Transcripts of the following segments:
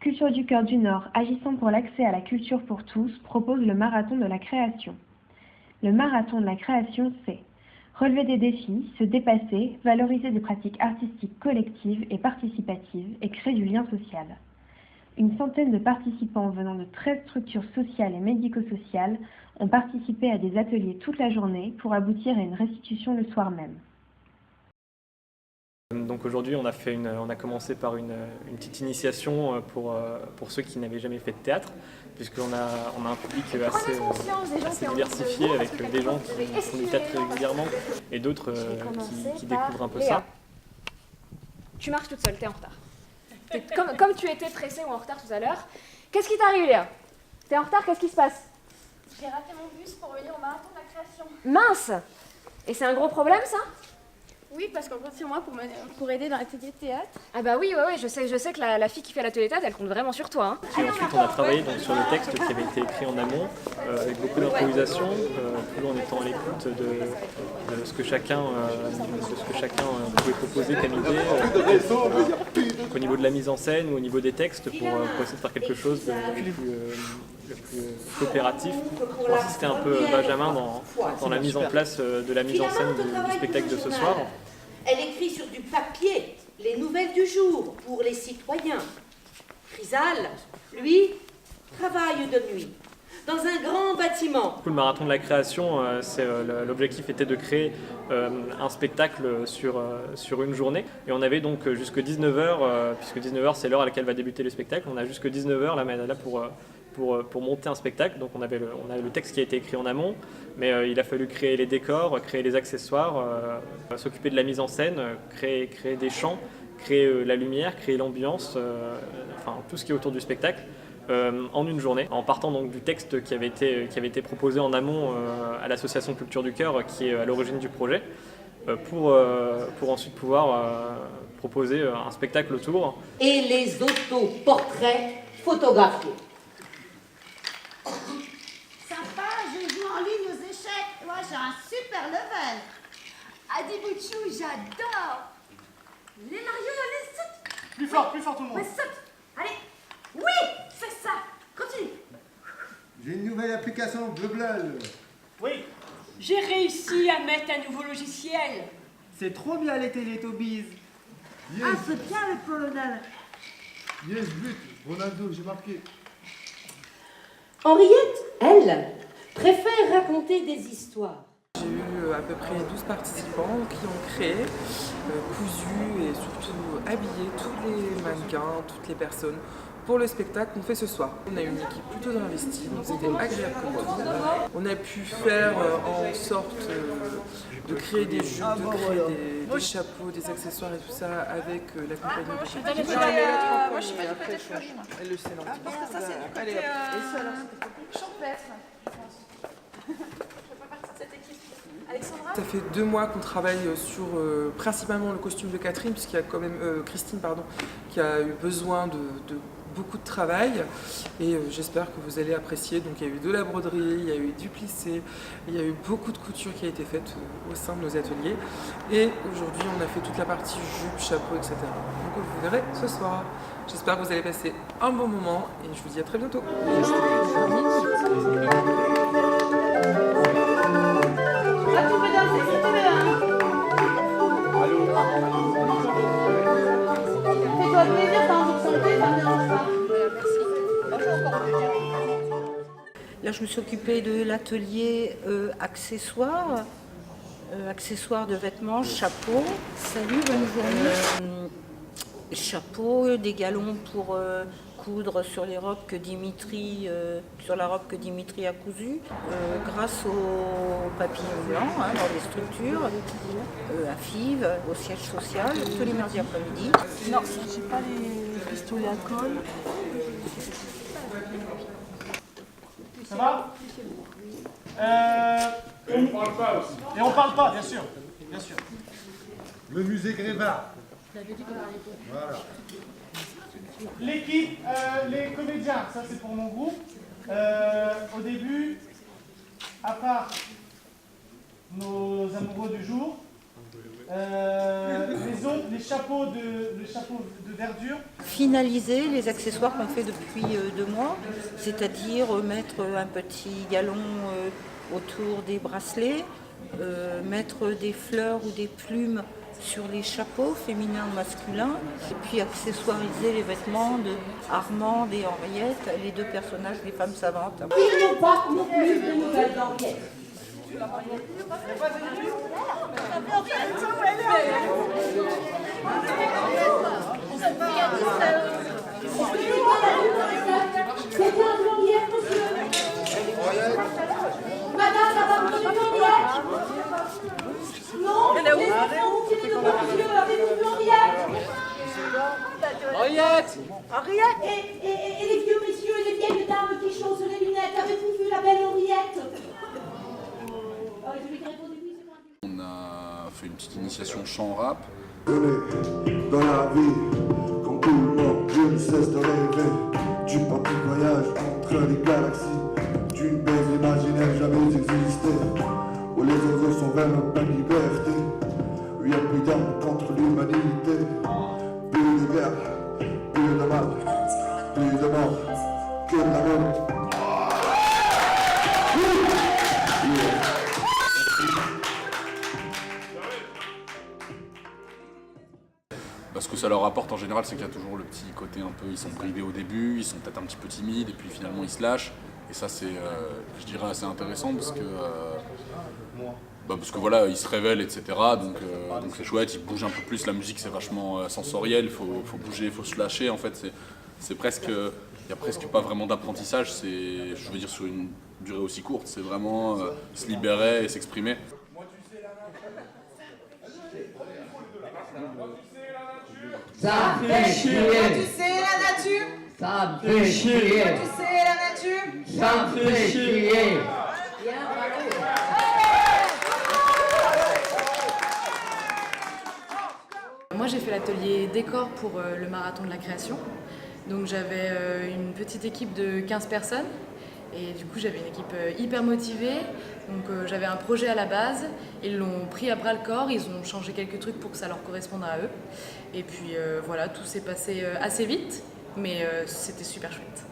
Culture du Cœur du Nord, agissant pour l'accès à la culture pour tous, propose le marathon de la création. Le marathon de la création, c'est relever des défis, se dépasser, valoriser des pratiques artistiques collectives et participatives et créer du lien social. Une centaine de participants venant de 13 structures sociales et médico-sociales ont participé à des ateliers toute la journée pour aboutir à une restitution le soir même. Donc aujourd'hui, on a commencé par une petite initiation pour ceux qui n'avaient jamais fait de théâtre, puisqu'on a un public assez diversifié, avec des gens qui font du théâtre régulièrement et d'autres qui découvrent un peu ça. Tu marches toute seule, t'es en retard. Comme tu étais pressée ou en retard tout à l'heure, qu'est-ce qui t'arrive, Léa? T'es en retard, qu'est-ce qui se passe? J'ai raté mon bus pour venir au marathon de la création. Mince! Et c'est un gros problème, ça? Oui, parce qu'on compte sur moi pour aider dans l'atelier de théâtre. Ah bah oui, je sais que la fille qui fait l'atelier de théâtre, elle compte vraiment sur toi. Hein. Et ensuite, on a travaillé donc, sur le texte qui avait été écrit en amont, avec beaucoup d'improvisation, toujours en étant à l'écoute de ce que chacun pouvait proposer comme idée, au niveau de la mise en scène ou au niveau des textes, pour essayer de faire quelque chose de le plus coopératif, pour assister un peu Benjamin dans la mise en place de la mise en scène du spectacle de ce soir. Elle écrit sur du papier les nouvelles du jour pour les citoyens. Chrysalle, lui, travaille de nuit dans un grand bâtiment. Le marathon de la création, l'objectif était de créer un spectacle sur une journée. Et on avait donc jusque 19h, puisque 19h c'est l'heure à laquelle va débuter le spectacle, on a jusque 19h là pour monter un spectacle. Donc on avait le texte qui a été écrit en amont, mais il a fallu créer les décors, créer les accessoires, s'occuper de la mise en scène, créer des chants, créer la lumière, créer l'ambiance, enfin tout ce qui est autour du spectacle. En une journée, en partant donc du texte qui avait été proposé en amont à l'association Culture du Cœur, qui est à l'origine du projet, pour ensuite pouvoir proposer un spectacle autour. Et les autoportraits photographiés. Sympa, je joue en ligne aux échecs. Moi, j'ai un super level. Adibouchou, j'adore. Les Mario, les sautes. Plus fort tout le monde. Ouais, saute. Allez. Oui, c'est ça. Continue. J'ai une nouvelle application, Bleu. Oui. J'ai réussi à mettre un nouveau logiciel. C'est trop bien les Télétobies. Yes. Ah, c'est bien le colonel. Yes, but. Ronaldo, j'ai marqué. Henriette, elle, préfère raconter des histoires. J'ai eu à peu près 12 participants qui ont créé, cousu et surtout habillé tous les mannequins, toutes les personnes pour le spectacle qu'on fait ce soir. On a une équipe plutôt investie, donc c'était agréable comme tout. On a pu faire en sorte de créer des jupes, de créer des chapeaux, des accessoires et tout ça avec la compagnie de Chapeau. Moi, je suis pas du côté Florine. Elle le sait, non. Parce que ça, c'est du côté champêtre, je pense. Je fais pas partie de cette équipe. Alexandra? Ça fait 2 mois qu'on travaille sur principalement le costume de Catherine, puisqu'il y a quand même Christine, qui a eu besoin de beaucoup de travail, et j'espère que vous allez apprécier. Donc il y a eu de la broderie, il y a eu du plissé, il y a eu beaucoup de couture qui a été faite au sein de nos ateliers, et aujourd'hui on a fait toute la partie jupe, chapeau, etc. Donc vous verrez ce soir. J'espère que vous allez passer un bon moment, et je vous dis à très bientôt. Fais-toi plaisir, t'as envie de sauter, t'as bien ça. Là, je me suis occupée de l'atelier accessoires de vêtements, chapeaux. Salut, bonne journée. Chapeaux, des galons pour coudre sur les robes que Dimitri, sur la robe que Dimitri a cousue, grâce au papillon blanc dans les structures, à Fives, au siège social, tous les mardis après-midi. Non, j'ai pas les pistolets à colle. Ça va? Et on parle pas aussi. Et on parle pas, bien sûr. Bien sûr. Le musée Grévin. Voilà. L'équipe, les comédiens, ça c'est pour mon groupe. Au début, à part nos amoureux du jour, Les autres, les chapeaux de verdure. Finaliser les accessoires qu'on fait depuis 2 mois, c'est-à-dire mettre un petit galon autour des bracelets, mettre des fleurs ou des plumes sur les chapeaux féminins ou masculins, et puis accessoiriser les vêtements de Armande et Henriette, les 2 personnages, les femmes savantes. Ils n'ont pas non plus de nouvelles d'Henriette. C'est bien Henriette, monsieur. Madame, la femme de Henriette. Non, les enfants, monsieur, avez-vous vu Henriette? Henriette! Henriette et les vieux messieurs et les vieilles dames qui chaussent les lunettes, avez-vous vu la belle Henriette? On a fait une petite initiation chant-rap. Dans la vie, comme tout le monde, je ne cesse de rêver du petit voyage entre les galaxies, d'une baise imaginaire jamais existée, où les oiseaux sont vers notre pleine liberté, où il n'y a plus d'armes contre l'humanité, plus de guerre, plus de mal, plus de mort que d'amour. Ce que ça leur apporte en général, c'est qu'il y a toujours le petit côté un peu, ils sont bridés au début, ils sont peut-être un petit peu timides, et puis finalement ils se lâchent. Et ça c'est, je dirais, assez intéressant parce que voilà, ils se révèlent, etc. Donc c'est chouette, ils bougent un peu plus, la musique c'est vachement sensoriel, il faut bouger, il faut se lâcher. En fait, c'est presque, il n'y a presque pas vraiment d'apprentissage, c'est, je veux dire, sur une durée aussi courte, c'est vraiment se libérer et s'exprimer. Ça me fait chier. Tu sais la nature. Ça me fait chier. Tu sais la nature. Ça me fait chier. Moi j'ai fait l'atelier décor pour le marathon de la création. Donc j'avais une petite équipe de 15 personnes. Et du coup, j'avais une équipe hyper motivée, donc j'avais un projet à la base, ils l'ont pris à bras le corps, ils ont changé quelques trucs pour que ça leur corresponde à eux. Et puis voilà, tout s'est passé assez vite, mais c'était super chouette.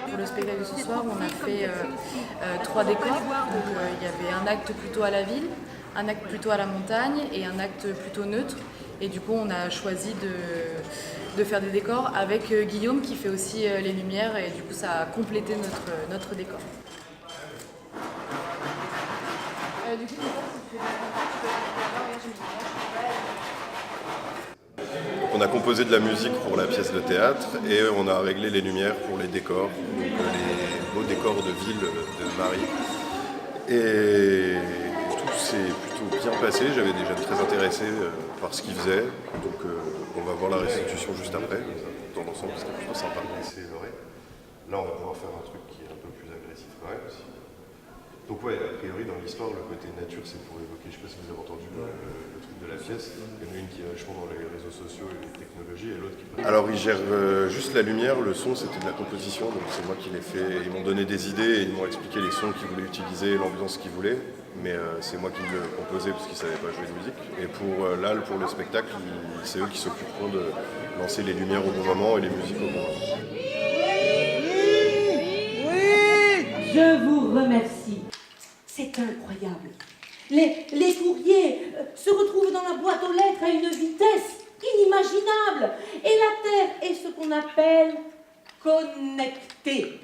Pour le spectacle de ce soir, on a fait 3 décors. Donc il y avait un acte plutôt à la ville, un acte plutôt à la montagne et un acte plutôt neutre. Et du coup, on a choisi de faire des décors avec Guillaume qui fait aussi les lumières et du coup, ça a complété notre décor. On a composé de la musique pour la pièce de théâtre et on a réglé les lumières pour les décors, donc les beaux décors de ville de Marie. Et tout s'est plutôt bien passé, j'avais des jeunes très intéressés par ce qu'ils faisaient, donc on va voir la restitution juste après, dans l'ensemble c'était plutôt sympa. Là on va pouvoir faire un truc qui est un peu plus agressif quand même aussi. Donc ouais, a priori dans l'histoire, le côté nature c'est pour évoquer, je sais pas si vous avez entendu le truc de la pièce, il y en a une qui est vachement dans les réseaux sociaux et les technologies et l'autre qui... Alors ils gèrent juste la lumière, le son c'était de la composition, donc c'est moi qui l'ai fait, ils m'ont donné des idées et ils m'ont expliqué les sons qu'ils voulaient utiliser, l'ambiance qu'ils voulaient, mais c'est moi qui le composais parce qu'ils ne savaient pas jouer de musique. Et pour pour le spectacle, c'est eux qui s'occuperont de lancer les lumières au bon moment et les musiques au bon moment. Je vous remercie. C'est incroyable. Les courriers se retrouvent dans la boîte aux lettres à une vitesse inimaginable. Et la Terre est ce qu'on appelle connectée.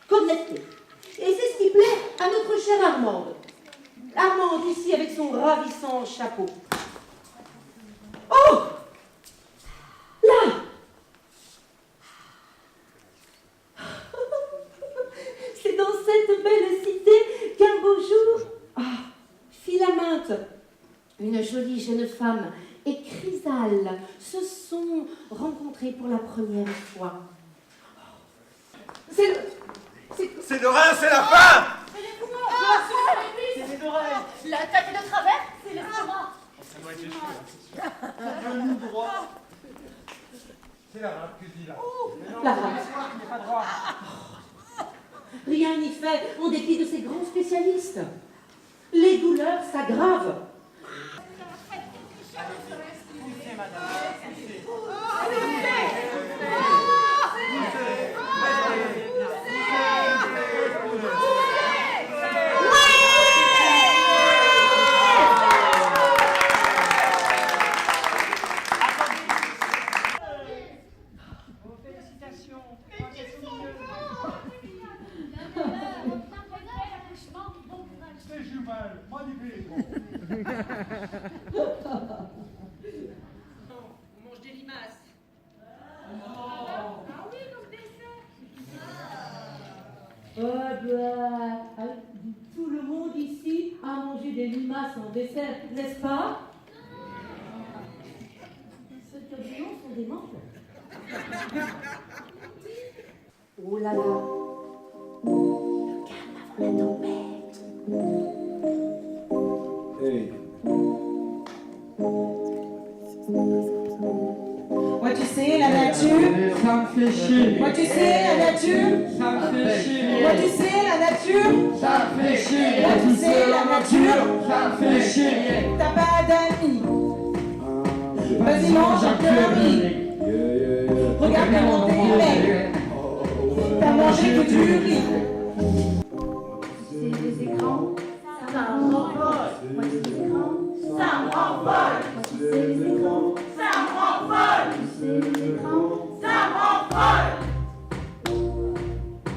Connectée. Et c'est ce qui plaît à notre chère Armande. Armande ici avec son ravissant chapeau. Oh! Là! C'est dans cette belle cité qu'un beau jour, Philaminte, une jolie jeune femme, et Chrysale se sont rencontrés pour la première fois. C'est de rien, c'est la fin! C'est l'oreille. La tête de travers, c'est l'estomac. Ça doit être le genou droit. C'est la rate que je dis là. La rate. Il n'est pas droit. Rien n'y fait en dépit de ces grands spécialistes. Les douleurs s'aggravent. C'est Juval, magnifique. On mange des limaces. Tout le monde ici a mangé des limaces en dessert, n'est-ce pas? Ceux qui ont sont des menthes. Oh là là. Le calme avant la tempête. Hey. Moi tu sais la nature, ça me fait chier. moi tu sais la nature, Ça me fait chier. moi tu sais la nature, Ça me fait chier. moi tu sais la nature, Ça me fait chier. t'as pas d'amis, vas-y mange un peu de riz, regarde comment t'es laid, t'as mangé que du riz. C'est les écrans, ça me rend folle. Moi, c'est les écrans, ça me rend folle. C'est les écrans, ça me rend folle. C'est les écrans, ça me rend folle.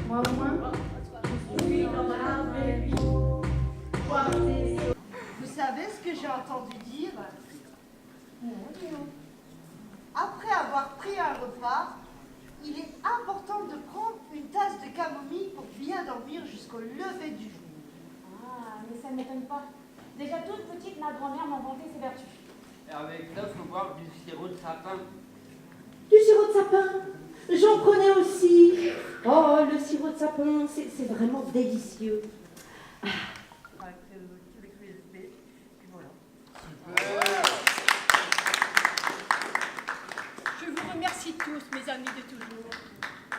Moi, au moins, je suis dans la vraie vie. Vous savez ce que j'ai entendu dire? Après avoir pris un repas, il est important de prendre une tasse de camomille pour bien dormir jusqu'au lever du jour. Ah, mais ça ne m'étonne pas. Déjà toute petite, ma grand-mère m'a vanté ses vertus. Et avec ça, il faut boire du sirop de sapin. Du sirop de sapin, j'en prenais aussi. Oh, le sirop de sapin, c'est vraiment délicieux. Je vous remercie tous, mes amis de toujours.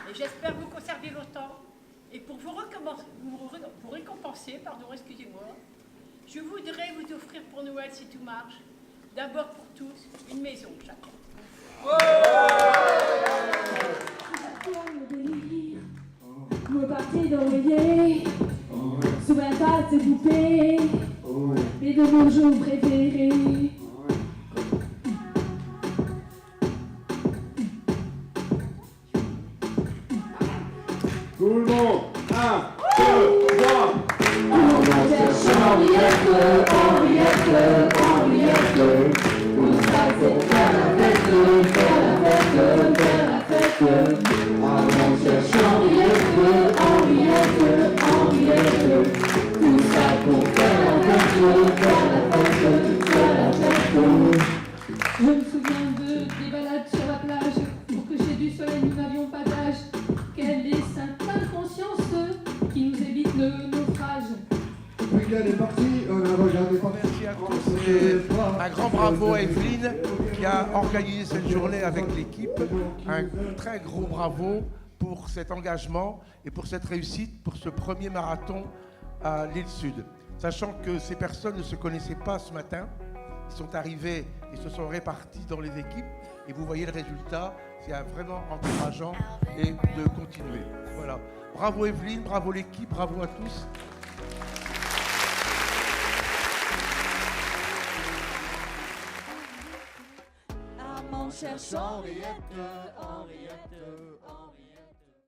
Et j'espère vous conserver longtemps. Et pour vous récompenser, excusez-moi, je voudrais vous offrir pour Noël, si tout marche, d'abord pour tous, une maison chacun. Me partir d'oreiller sous un tas de poupées et de mon jeu préféré. Tout le monde, 1, 2, 3. Henriette, Henriette, Henriette, tout ça c'est faire la fête, faire la fête, faire la fête. Allons chercher Henriette, Henriette, Henriette, tout ça pour faire la fête, faire la fête, faire la fête. Je me souviens des balades sur la plage, pour coucher du soleil nous n'avions pas d'âge. Quelle est cette inconscience qui nous évite le naufrage. Depuis qu'elle est partie, on a regardé par Merci à tous et un grand bravo à Evelyne qui a organisé cette journée avec l'équipe. Un très gros bravo pour cet engagement et pour cette réussite, pour ce premier marathon à l'île Sud. Sachant que ces personnes ne se connaissaient pas ce matin, ils sont arrivés et se sont répartis dans les équipes et vous voyez le résultat, c'est vraiment encourageant et de continuer. Voilà. Bravo Evelyne, bravo l'équipe, bravo à tous. On cherche Henriette, Henriette.